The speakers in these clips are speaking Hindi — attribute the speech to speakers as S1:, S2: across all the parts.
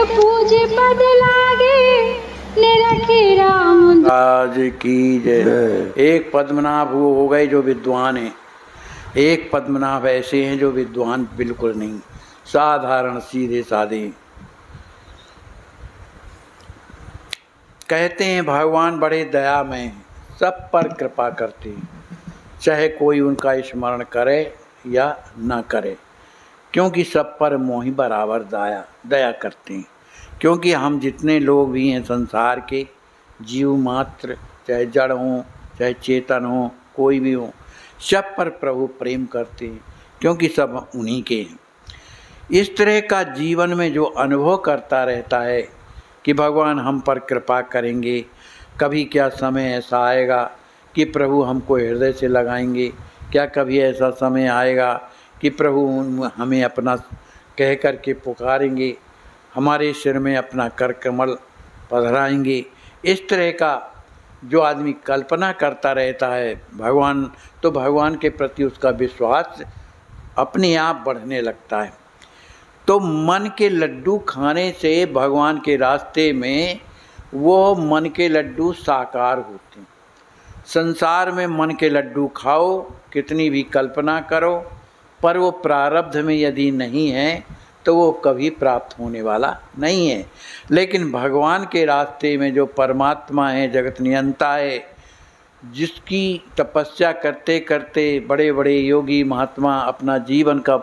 S1: पूज पद लागे निरखे राम
S2: राज की जय। एक पद्मनाभ वो हो गए जो विद्वान हैं, एक पद्मनाभ ऐसे हैं जो विद्वान बिल्कुल नहीं, साधारण सीधे साधे। कहते हैं भगवान बड़े दयामय हैं, सब पर कृपा करते हैं, चाहे कोई उनका स्मरण करे या न करे, क्योंकि सब पर मोहि बराबर दया करते हैं। क्योंकि हम जितने लोग भी हैं संसार के जीव मात्र, चाहे जड़ हों चाहे चेतन हों, कोई भी हो, सब पर प्रभु प्रेम करते हैं, क्योंकि सब उन्हीं के हैं। इस तरह का जीवन में जो अनुभव करता रहता है कि भगवान हम पर कृपा करेंगे, कभी क्या समय ऐसा आएगा कि प्रभु हमको हृदय से लगाएंगे, क्या कभी ऐसा समय आएगा कि प्रभु हमें अपना कह कर के पुकारेंगे, हमारे सिर में अपना कर कमल पधराएंगे। इस तरह का जो आदमी कल्पना करता रहता है भगवान, तो भगवान के प्रति उसका विश्वास अपने आप बढ़ने लगता है। तो मन के लड्डू खाने से भगवान के रास्ते में वो मन के लड्डू साकार होते हैं। संसार में मन के लड्डू खाओ, कितनी भी कल्पना करो, पर वो प्रारब्ध में यदि नहीं है तो वो कभी प्राप्त होने वाला नहीं है। लेकिन भगवान के रास्ते में जो परमात्मा है, जगत नियंता है, जिसकी तपस्या करते करते बड़े बड़े योगी महात्मा अपना जीवन का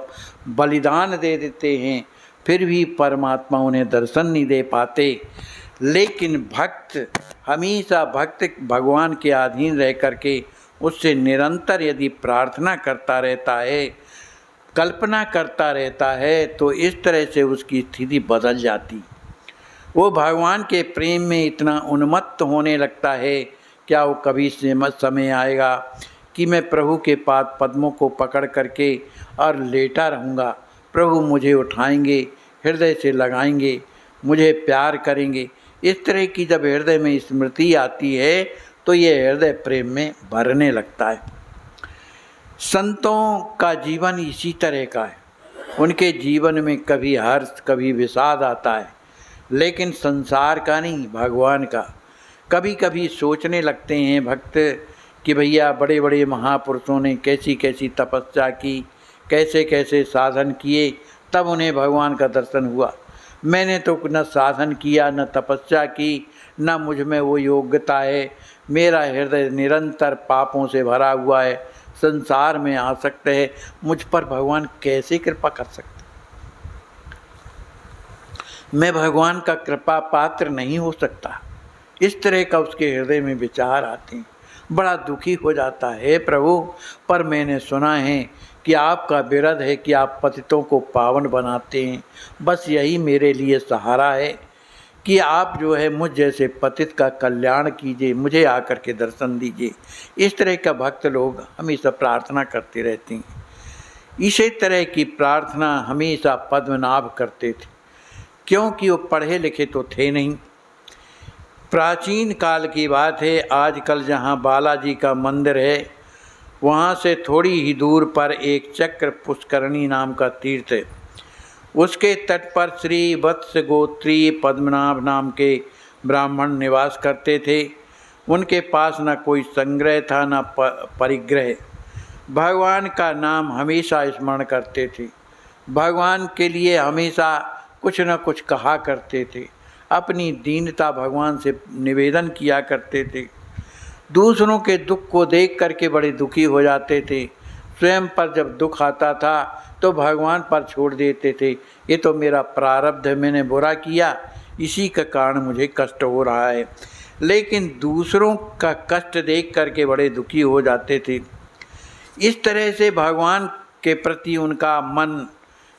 S2: बलिदान दे देते हैं, फिर भी परमात्मा उन्हें दर्शन नहीं दे पाते। लेकिन भक्त हमेशा भगवान के अधीन रह करके उससे निरंतर यदि प्रार्थना करता रहता है, कल्पना करता रहता है, तो इस तरह से उसकी स्थिति बदल जाती। वो भगवान के प्रेम में इतना उन्मत्त होने लगता है, क्या वो कभी समय आएगा कि मैं प्रभु के पाद पद्मों को पकड़ करके और लेटा रहूँगा, प्रभु मुझे उठाएंगे, हृदय से लगाएंगे, मुझे प्यार करेंगे। इस तरह की जब हृदय में स्मृति आती है तो ये हृदय प्रेम में भरने लगता है। संतों का जीवन इसी तरह का है, उनके जीवन में कभी हर्ष कभी विषाद आता है, लेकिन संसार का नहीं, भगवान का। कभी कभी सोचने लगते हैं भक्त कि भैया बड़े बड़े महापुरुषों ने कैसी कैसी तपस्या की, कैसे कैसे साधन किए, तब उन्हें भगवान का दर्शन हुआ। मैंने तो न साधन किया, न तपस्या की, न मुझ में वो योग्यता है, मेरा हृदय निरंतर पापों से भरा हुआ है, संसार में आसक्त है, मुझ पर भगवान कैसे कृपा कर सकते? मैं भगवान का कृपा पात्र नहीं हो सकता। इस तरह का उसके हृदय में विचार आते हैं, बड़ा दुखी हो जाता है। प्रभु, पर मैंने सुना है कि आपका विरध है कि आप पतितों को पावन बनाते हैं, बस यही मेरे लिए सहारा है कि आप जो है मुझ जैसे पतित का कल्याण कीजिए, मुझे आकर के दर्शन दीजिए। इस तरह का भक्त लोग हमेशा प्रार्थना करते रहते हैं। इसी तरह की प्रार्थना हमेशा पद्मनाभ करते थे, क्योंकि वो पढ़े लिखे तो थे नहीं। प्राचीन काल की बात है, आजकल जहाँ बालाजी का मंदिर है वहाँ से थोड़ी ही दूर पर एक चक्र पुष्करणी नाम का तीर्थ है। उसके तट पर श्री वत्स गोत्री पद्मनाभ नाम के ब्राह्मण निवास करते थे। उनके पास न कोई संग्रह था न परिग्रह। भगवान का नाम हमेशा स्मरण करते थे, भगवान के लिए हमेशा कुछ न कुछ कहा करते थे, अपनी दीनता भगवान से निवेदन किया करते थे। दूसरों के दुख को देख करके बड़े दुखी हो जाते थे। स्वयं पर जब दुख आता था तो भगवान पर छोड़ देते थे, ये तो मेरा प्रारब्ध है, मैंने बुरा किया, इसी का कारण मुझे कष्ट हो रहा है। लेकिन दूसरों का कष्ट देख करके बड़े दुखी हो जाते थे। इस तरह से भगवान के प्रति उनका मन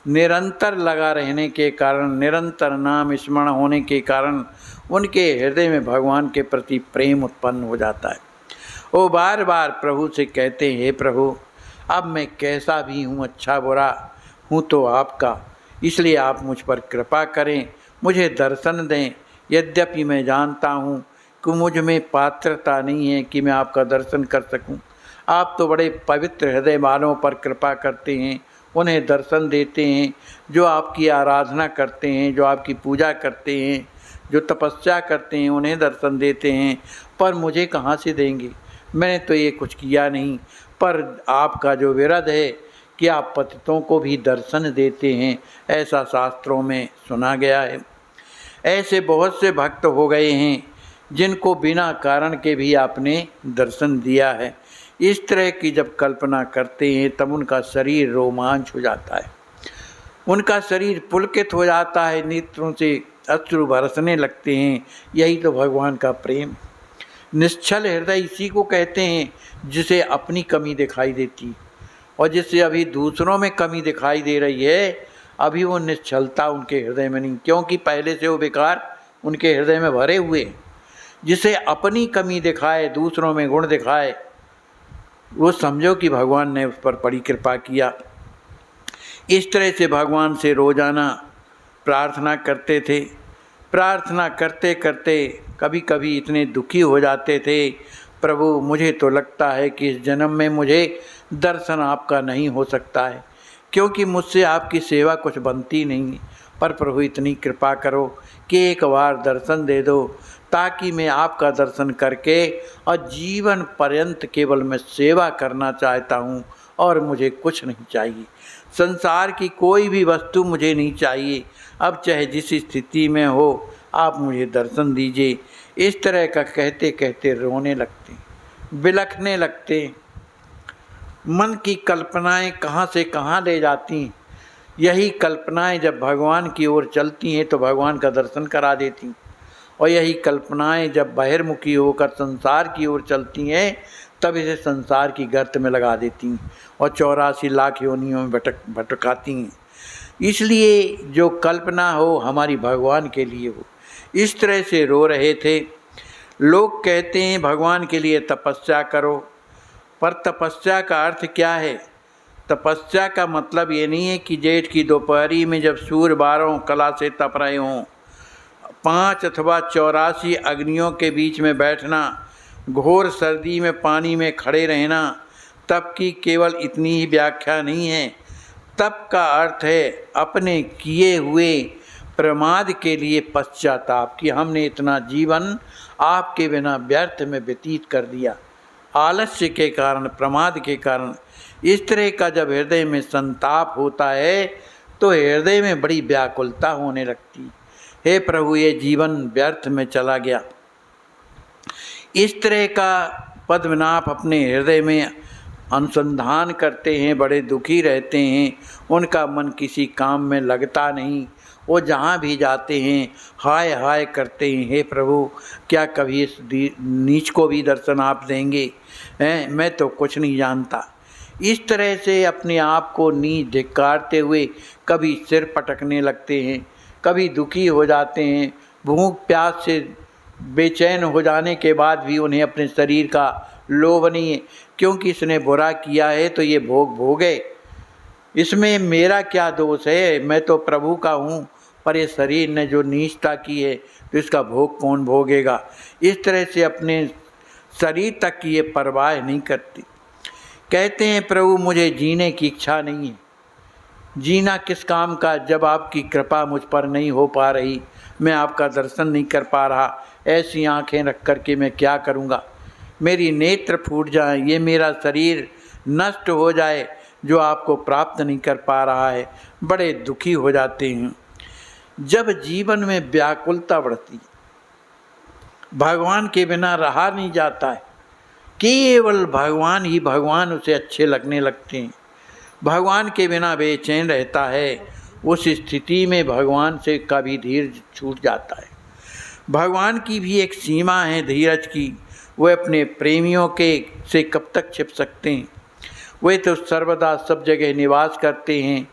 S2: निरंतर लगा रहने के कारण, निरंतर नाम स्मरण होने के कारण उनके हृदय में भगवान के प्रति प्रेम उत्पन्न हो जाता है। वो बार बार प्रभु से कहते हैं, हे प्रभु, अब मैं कैसा भी हूँ, अच्छा बुरा हूँ तो आपका, इसलिए आप मुझ पर कृपा करें, मुझे दर्शन दें। यद्यपि मैं जानता हूँ कि मुझ में पात्रता नहीं है कि मैं आपका दर्शन कर सकूँ। आप तो बड़े पवित्र हृदय वालों पर कृपा करते हैं, उन्हें दर्शन देते हैं, जो आपकी आराधना करते हैं, जो आपकी पूजा करते हैं, जो तपस्या करते हैं, उन्हें दर्शन देते हैं। पर मुझे कहाँ से देंगे, मैंने तो ये कुछ किया नहीं। पर आपका जो विरध है कि आप पतितों को भी दर्शन देते हैं, ऐसा शास्त्रों में सुना गया है। ऐसे बहुत से भक्त हो गए हैं जिनको बिना कारण के भी आपने दर्शन दिया है। इस तरह की जब कल्पना करते हैं तब उनका शरीर रोमांच हो जाता है, उनका शरीर पुलकित हो जाता है, नेत्रों से अश्रु बरसने लगते हैं। यही तो भगवान का प्रेम। निश्चल हृदय इसी को कहते हैं जिसे अपनी कमी दिखाई देती, और जिससे अभी दूसरों में कमी दिखाई दे रही है, अभी वो निश्चलता उनके हृदय में नहीं, क्योंकि पहले से वो विकार उनके हृदय में भरे हुए हैं। जिसे अपनी कमी दिखाए, दूसरों में गुण दिखाए, वो समझो कि भगवान ने उस पर बड़ी कृपा किया। इस तरह से भगवान से रोज़ाना प्रार्थना करते थे। प्रार्थना करते करते कभी कभी इतने दुखी हो जाते थे, प्रभु मुझे तो लगता है कि इस जन्म में मुझे दर्शन आपका नहीं हो सकता है, क्योंकि मुझसे आपकी सेवा कुछ बनती नहीं। पर प्रभु इतनी कृपा करो कि एक बार दर्शन दे दो, ताकि मैं आपका दर्शन करके और जीवन पर्यंत केवल मैं सेवा करना चाहता हूँ, और मुझे कुछ नहीं चाहिए। संसार की कोई भी वस्तु मुझे नहीं चाहिए। अब चाहे जिस स्थिति में हो, आप मुझे दर्शन दीजिए। इस तरह का कहते कहते रोने लगते, बिलखने लगते। मन की कल्पनाएं कहाँ से कहाँ ले जाती। यही कल्पनाएं जब भगवान की ओर चलती हैं तो भगवान का दर्शन करा देती, और यही कल्पनाएं जब बहिर्मुखी होकर संसार की ओर चलती हैं तब इसे संसार की गर्त में लगा देती और 84 लाख योनियों में भटकाती हैं। इसलिए जो कल्पना हो हमारी भगवान के लिए हो। इस तरह से रो रहे थे। लोग कहते हैं भगवान के लिए तपस्या करो, पर तपस्या का अर्थ क्या है? तपस्या का मतलब ये नहीं है कि जेठ की दोपहरी में जब सूर्य 12 कला से तप रहे हों, 5 अथवा 84 अग्नियों के बीच में बैठना, घोर सर्दी में पानी में खड़े रहना, तप की केवल इतनी ही व्याख्या नहीं है। तप का अर्थ है अपने किए हुए प्रमाद के लिए पश्चाताप, कि हमने इतना जीवन आपके बिना व्यर्थ में व्यतीत कर दिया, आलस्य के कारण, प्रमाद के कारण। इस तरह का जब हृदय में संताप होता है तो हृदय में बड़ी व्याकुलता होने लगती। हे प्रभु, ये जीवन व्यर्थ में चला गया। इस तरह का पद्मनाभ अपने हृदय में अनुसंधान करते हैं, बड़े दुखी रहते हैं, उनका मन किसी काम में लगता नहीं। वो जहाँ भी जाते हैं हाय हाय करते हैं, हे प्रभु क्या कभी इस नीच को भी दर्शन आप देंगे? मैं तो कुछ नहीं जानता। इस तरह से अपने आप को नीच धिक्कारते हुए कभी सिर पटकने लगते हैं, कभी दुखी हो जाते हैं। भूख प्यास से बेचैन हो जाने के बाद भी उन्हें अपने शरीर का लोभ नहीं है, क्योंकि इसने बुरा किया है तो ये भोग भोगे, इसमें मेरा क्या दोष है? मैं तो प्रभु का हूँ, पर ये शरीर ने जो नीचता की है तो इसका भोग कौन भोगेगा? इस तरह से अपने शरीर तक की ये परवाह नहीं करती। कहते हैं प्रभु मुझे जीने की इच्छा नहीं है। जीना किस काम का जब आपकी कृपा मुझ पर नहीं हो पा रही, मैं आपका दर्शन नहीं कर पा रहा। ऐसी आंखें रख कर के मैं क्या करूँगा? मेरी नेत्र फूट जाए, ये मेरा शरीर नष्ट हो जाए जो आपको प्राप्त नहीं कर पा रहा है। बड़े दुखी हो जाते हैं। जब जीवन में व्याकुलता बढ़ती, भगवान के बिना रहा नहीं जाता है, केवल भगवान ही भगवान उसे अच्छे लगने लगते हैं, भगवान के बिना बेचैन रहता है, उस स्थिति में भगवान से कभी धीरज छूट जाता है। भगवान की भी एक सीमा है धीरज की। वे अपने प्रेमियों के से कब तक छिप सकते हैं? वे तो सर्वदा सब जगह निवास करते हैं।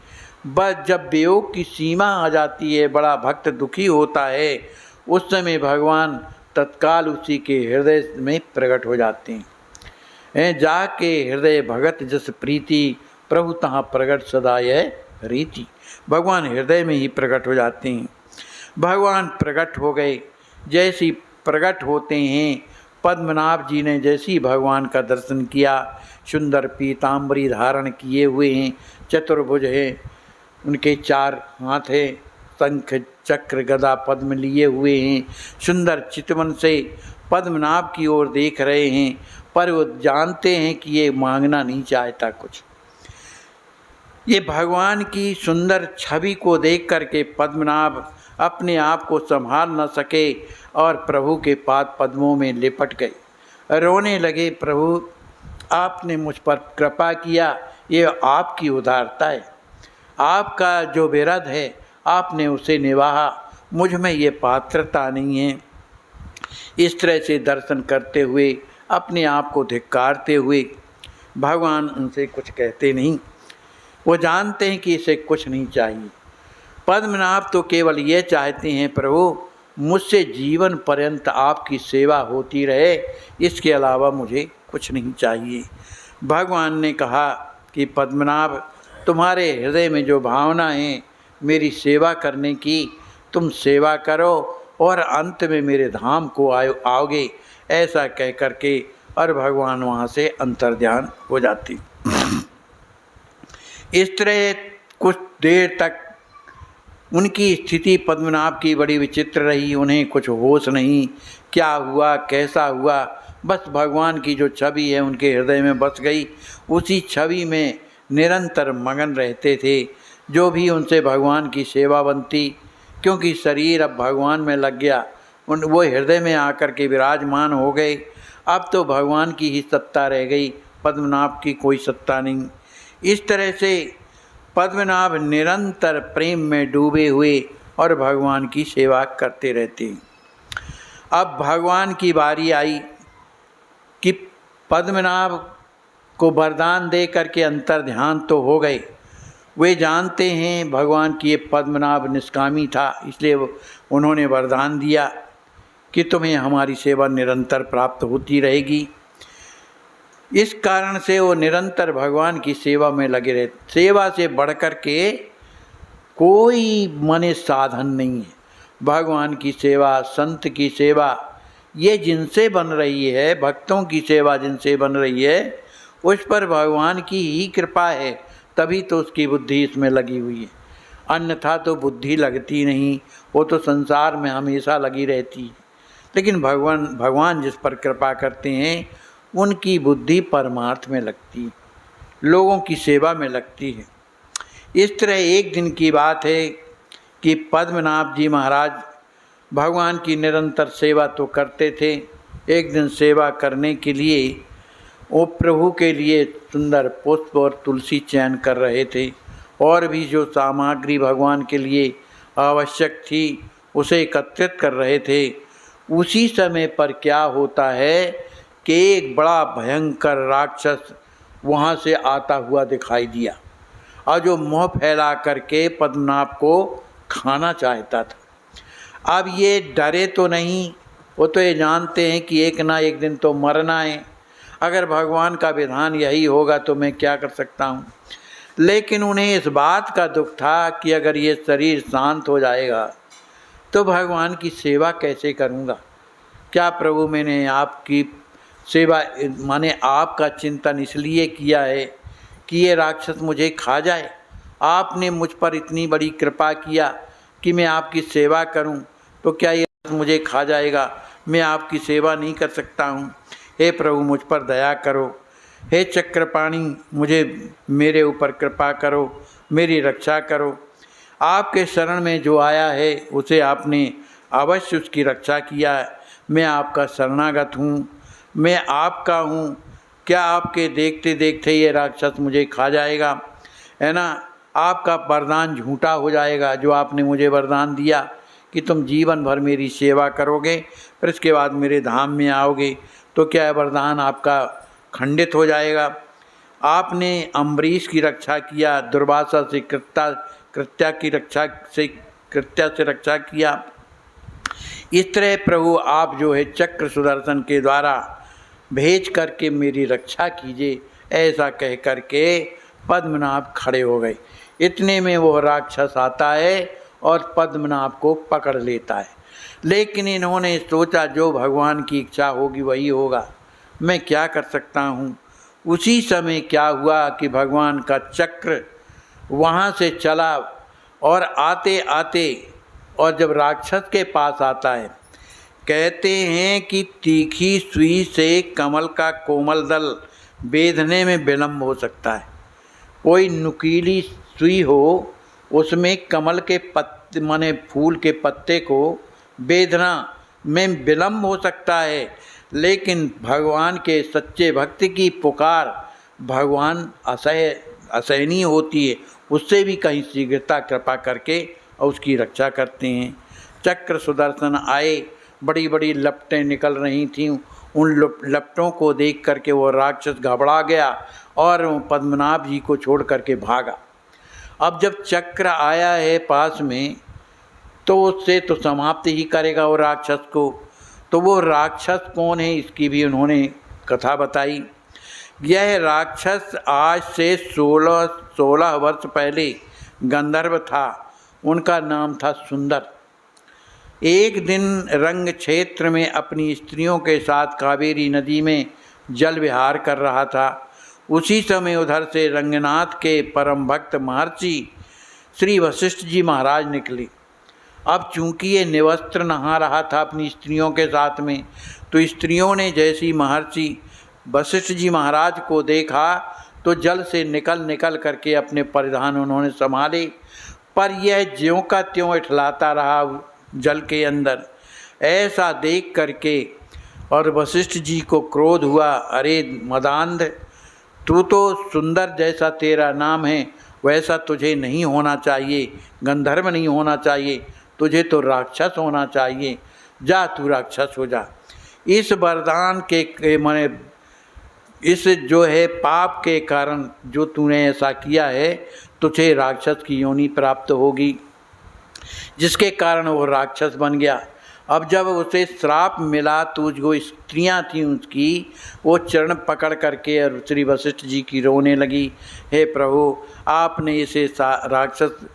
S2: बस जब वियोग की सीमा आ जाती है, बड़ा भक्त दुखी होता है, उस समय भगवान तत्काल उसी के हृदय में प्रकट हो जाते हैं। जाके हृदय भगत जस प्रीति, प्रभु तहाँ प्रकट सदा यह रीति। भगवान हृदय में ही प्रकट हो जाते हैं। भगवान प्रकट हो गए, जैसी प्रकट होते हैं पद्मनाभ जी ने जैसे ही भगवान का दर्शन किया, सुंदर पीताम्बरी धारण किए हुए हैं, चतुर्भुज हैं, उनके 4 हाथ हैं, शंख चक्र गदा पद्म लिए हुए हैं, सुंदर चितवन से पद्मनाभ की ओर देख रहे हैं, पर वो जानते हैं कि ये मांगना नहीं चाहता कुछ। ये भगवान की सुंदर छवि को देख करके पद्मनाभ अपने आप को संभाल न सके और प्रभु के पाद पद्मों में लिपट गए, रोने लगे। प्रभु, आपने मुझ पर कृपा किया, ये आपकी उदारता है, आपका जो विरध है आपने उसे निभाया, मुझ में ये पात्रता नहीं है। इस तरह से दर्शन करते हुए, अपने आप को धिक्कारते हुए भगवान उनसे कुछ कहते नहीं। वो जानते हैं कि इसे कुछ नहीं चाहिए। पद्मनाभ तो केवल ये चाहते हैं, प्रभु मुझसे जीवन पर्यंत आपकी सेवा होती रहे, इसके अलावा मुझे कुछ नहीं चाहिए। भगवान ने कहा कि पद्मनाभ, तुम्हारे हृदय में जो भावना है मेरी सेवा करने की, तुम सेवा करो और अंत में मेरे धाम को आओगे, ऐसा कह करके और भगवान वहाँ से अंतर्ध्यान हो जाती। इस तरह कुछ देर तक उनकी स्थिति पद्मनाभ की बड़ी विचित्र रही। उन्हें कुछ होश नहीं, क्या हुआ कैसा हुआ, बस भगवान की जो छवि है उनके हृदय में बस गई, उसी छवि में निरंतर मगन रहते थे। जो भी उनसे भगवान की सेवा बनती, क्योंकि शरीर अब भगवान में लग गया, वो हृदय में आकर के विराजमान हो गए। अब तो भगवान की ही सत्ता रह गई, पद्मनाभ की कोई सत्ता नहीं। इस तरह से पद्मनाभ निरंतर प्रेम में डूबे हुए और भगवान की सेवा करते रहते। अब भगवान की बारी आई कि पद्मनाभ को वरदान दे करके अंतर्ध्यान तो हो गए। वे जानते हैं भगवान की, ये पद्मनाभ निष्कामी था, इसलिए उन्होंने वरदान दिया कि तुम्हें हमारी सेवा निरंतर प्राप्त होती रहेगी। इस कारण से वो निरंतर भगवान की सेवा में लगे रहे। सेवा से बढ़कर के कोई माने साधन नहीं है। भगवान की सेवा, संत की सेवा, ये जिनसे बन रही है, भक्तों की सेवा जिनसे बन रही है, उस पर भगवान की ही कृपा है, तभी तो उसकी बुद्धि इसमें लगी हुई है। अन्यथा तो बुद्धि लगती नहीं, वो तो संसार में हमेशा लगी रहती है। लेकिन भगवान जिस पर कृपा करते हैं उनकी बुद्धि परमार्थ में लगती है, लोगों की सेवा में लगती है। इस तरह एक दिन की बात है कि पद्मनाभ जी महाराज भगवान की निरंतर सेवा तो करते थे। एक दिन सेवा करने के लिए वो प्रभु के लिए सुंदर पुष्प और तुलसी चयन कर रहे थे, और भी जो सामग्री भगवान के लिए आवश्यक थी उसे एकत्रित कर रहे थे। उसी समय पर क्या होता है कि एक बड़ा भयंकर राक्षस वहाँ से आता हुआ दिखाई दिया, और जो मुँह फैला करके पद्मनाभ को खाना चाहता था। अब ये डरे तो नहीं, वो तो ये जानते हैं कि एक ना एक दिन तो मरना है। अगर भगवान का विधान यही होगा तो मैं क्या कर सकता हूँ। लेकिन उन्हें इस बात का दुख था कि अगर ये शरीर शांत हो जाएगा तो भगवान की सेवा कैसे करूँगा। क्या प्रभु, मैंने आपकी सेवा माने आपका चिंतन इसलिए किया है कि ये राक्षस मुझे खा जाए। आपने मुझ पर इतनी बड़ी कृपा किया कि मैं आपकी सेवा करूं, तो क्या ये मुझे खा जाएगा। मैं आपकी सेवा नहीं कर सकता हूं। हे प्रभु, मुझ पर दया करो। हे चक्रपाणी, मुझे मेरे ऊपर कृपा करो, मेरी रक्षा करो। आपके शरण में जो आया है उसे आपने अवश्य उसकी रक्षा किया है। मैं आपका शरणागत हूँ, मैं आपका हूँ। क्या आपके देखते देखते ये राक्षस मुझे खा जाएगा, है ना। आपका वरदान झूठा हो जाएगा, जो आपने मुझे वरदान दिया कि तुम जीवन भर मेरी सेवा करोगे, फिर इसके बाद मेरे धाम में आओगे, तो क्या वरदान आपका खंडित हो जाएगा। आपने अम्बरीश की रक्षा किया, दुर्वासा से कृत्या से रक्षा किया। इस तरह प्रभु आप जो है चक्र सुदर्शन के द्वारा भेज करके मेरी रक्षा कीजिए, ऐसा कह करके पद्मनाभ खड़े हो गए। इतने में वो राक्षस आता है और पद्मनाभ को पकड़ लेता है। लेकिन इन्होंने सोचा जो भगवान की इच्छा होगी वही होगा, मैं क्या कर सकता हूँ। उसी समय क्या हुआ कि भगवान का चक्र वहाँ से चला और आते आते और जब राक्षस के पास आता है, कहते हैं कि तीखी सुई से कमल का कोमल दल बेधने में विलम्ब हो सकता है। कोई नुकीली सुई हो उसमें कमल के पत्ते माने फूल के पत्ते को बेधना में विलम्ब हो सकता है, लेकिन भगवान के सच्चे भक्त की पुकार भगवान असहनीय होती है, उससे भी कहीं शीघ्रता कृपा करके और उसकी रक्षा करते हैं। चक्र सुदर्शन आए, बड़ी बड़ी लपटें निकल रही थीं। उन लपटों को देख करके वो राक्षस घबरा गया और पद्मनाभ जी को छोड़ करके भागा। अब जब चक्र आया है पास में तो उससे तो समाप्त ही करेगा वो राक्षस को। तो वो राक्षस कौन है इसकी भी उन्होंने कथा बताई। यह राक्षस आज से 16 वर्ष पहले गंधर्व था। उनका नाम था सुंदर। एक दिन रंग क्षेत्र में अपनी स्त्रियों के साथ कावेरी नदी में जल विहार कर रहा था। उसी समय उधर से रंगनाथ के परम भक्त महर्षि श्री वशिष्ठ जी महाराज निकले। अब चूंकि ये निवस्त्र नहा रहा था अपनी स्त्रियों के साथ में, तो स्त्रियों ने जैसी महर्षि वशिष्ठ जी महाराज को देखा तो जल से निकल करके अपने परिधान उन्होंने संभाले, पर यह ज्यों का त्यों इठलाता रहा जल के अंदर। ऐसा देख करके और वशिष्ठ जी को क्रोध हुआ, अरे मदांध, तू तो सुंदर जैसा तेरा नाम है वैसा तुझे नहीं होना चाहिए, गंधर्व नहीं होना चाहिए, तुझे तो राक्षस होना चाहिए। जा तू राक्षस हो जा। इस वरदान के माने इस जो है पाप के कारण जो तूने ऐसा किया है, तुझे राक्षस की योनि प्राप्त होगी, जिसके कारण वो राक्षस बन गया। अब जब उसे श्राप मिला तो जो स्त्रियां थीं उसकी, वो चरण पकड़ करके और श्री वशिष्ठ जी की रोने लगी, हे प्रभु, आपने इसे राक्षस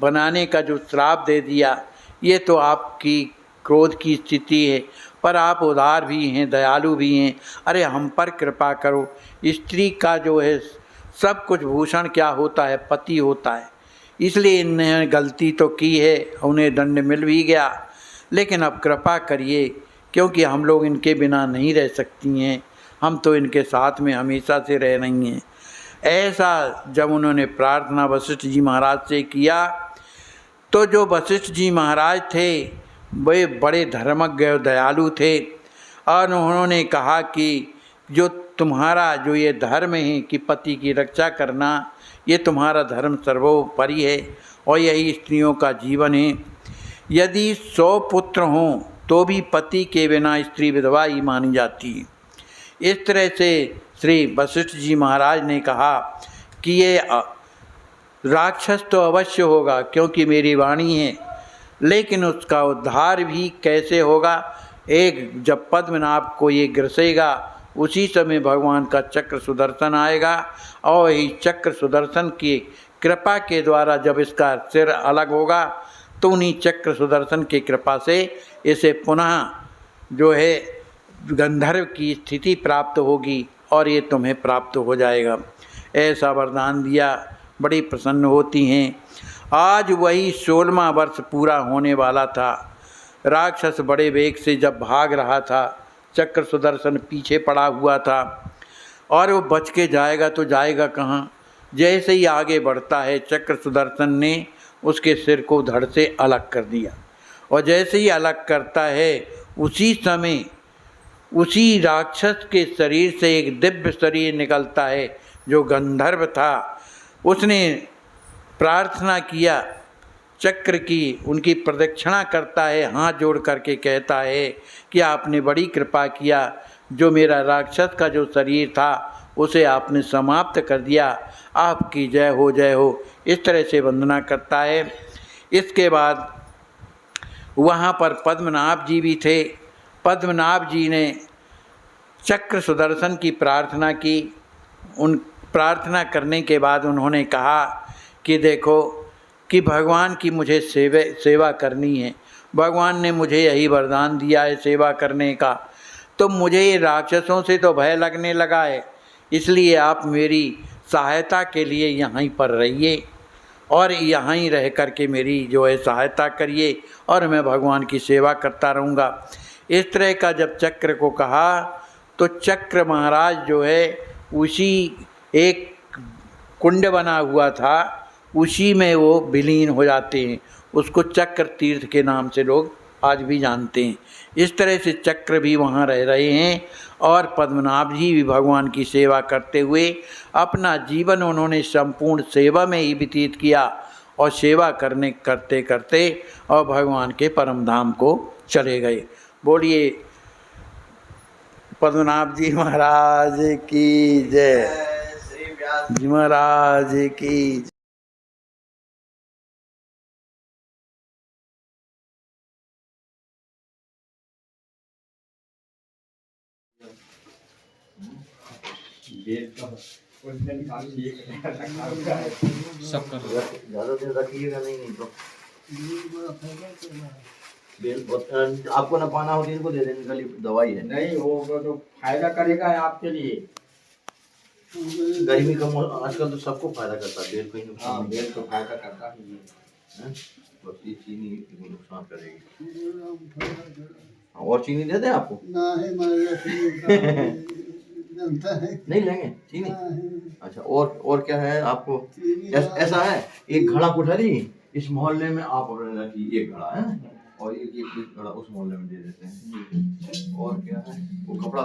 S2: बनाने का जो श्राप दे दिया, ये तो आपकी क्रोध की स्थिति है, पर आप उदार भी हैं, दयालु भी हैं, अरे हम पर कृपा करो। स्त्री का जो है सब कुछ भूषण क्या होता है, पति होता है, इसलिए इन्हें गलती तो की है, उन्हें दंड मिल भी गया, लेकिन अब कृपा करिए, क्योंकि हम लोग इनके बिना नहीं रह सकती हैं, हम तो इनके साथ में हमेशा से रह रही हैं। ऐसा जब उन्होंने प्रार्थना वशिष्ठ जी महाराज से किया, तो जो वशिष्ठ जी महाराज थे वे बड़े धर्मज्ञ और दयालु थे, और उन्होंने कहा कि जो तुम्हारा जो ये धर्म है कि पति की रक्षा करना, ये तुम्हारा धर्म सर्वोपरि है और यही स्त्रियों का जीवन है। यदि 100 पुत्र हों तो भी पति के बिना स्त्री विधवा ही मानी जाती है। इस तरह से श्री वशिष्ठ जी महाराज ने कहा कि ये राक्षस तो अवश्य होगा क्योंकि मेरी वाणी है, लेकिन उसका उद्धार भी कैसे होगा। एक जब पद्मनाभ को ये ग्रसेगा उसी समय भगवान का चक्र सुदर्शन आएगा, और यही चक्र सुदर्शन की कृपा के द्वारा जब इसका सिर अलग होगा तो उन्हीं चक्र सुदर्शन की कृपा से इसे पुनः जो है गंधर्व की स्थिति प्राप्त होगी और ये तुम्हें प्राप्त हो जाएगा। ऐसा वरदान दिया, बड़ी प्रसन्न होती हैं। आज वही 16वां वर्ष पूरा होने वाला था। राक्षस बड़े वेग से जब भाग रहा था, चक्र सुदर्शन पीछे पड़ा हुआ था और वो बच के जाएगा तो जाएगा कहाँ। जैसे ही आगे बढ़ता है, चक्र सुदर्शन ने उसके सिर को धड़ से अलग कर दिया, और जैसे ही अलग करता है उसी समय उसी राक्षस के शरीर से एक दिव्य शरीर निकलता है जो गंधर्व था। उसने प्रार्थना किया, चक्र की उनकी प्रदक्षिणा करता है, हाथ जोड़ करके कहता है कि आपने बड़ी कृपा किया, जो मेरा राक्षस का जो शरीर था उसे आपने समाप्त कर दिया, आपकी जय हो जय हो। इस तरह से वंदना करता है। इसके बाद वहाँ पर पद्मनाभ जी भी थे। पद्मनाभ जी ने चक्र सुदर्शन की प्रार्थना की। उन प्रार्थना करने के बाद उन्होंने कहा कि देखो कि भगवान की मुझे सेवा करनी है, भगवान ने मुझे यही वरदान दिया है सेवा करने का, तो मुझे ये राक्षसों से तो भय लगने लगा है, इसलिए आप मेरी सहायता के लिए यहीं पर रहिए और यहाँ ही रह कर के मेरी जो है सहायता करिए और मैं भगवान की सेवा करता रहूँगा। इस तरह का जब चक्र को कहा तो चक्र महाराज जो है उसी एक कुंड बना हुआ था उसी में वो विलीन हो जाते हैं। उसको चक्र तीर्थ के नाम से लोग आज भी जानते हैं। इस तरह से चक्र भी वहाँ रह रहे हैं और पद्मनाभ जी भी भगवान की सेवा करते हुए अपना जीवन उन्होंने संपूर्ण सेवा में ही व्यतीत किया और सेवा करते करते और भगवान के परम धाम को चले गए। बोलिए पद्मनाभ जी महाराज की जय,
S3: श्री व्यास
S2: जी महाराज की जय।
S3: सब कर ज्यादा देर रखिएगा नहीं तो बेल बहुत आपको ना पाना हो तो इनको दे देने गली दवाई है।
S4: नहीं वो तो फायदा करेगा आपके लिए।
S3: गर्मी का आजकल तो सबको फायदा करता है बेल, कहीं नुकसान
S4: हाँ
S3: नहीं
S4: बेल तो फायदा करता ही
S3: है। बस ये चीनी नुकसान करेगी। और चीनी दे दें आपको? नहीं लेंगे चीनी? अच्छा और क्या है आपको? ऐसा है एक घड़ा कोठरी इस मोहल्ले में आप रखिए, एक घड़ा है और एक घड़ा उस मोहल्ले में दे देते हैं। और क्या है वो कपड़ा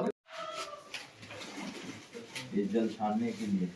S3: ये जल छानने के लिए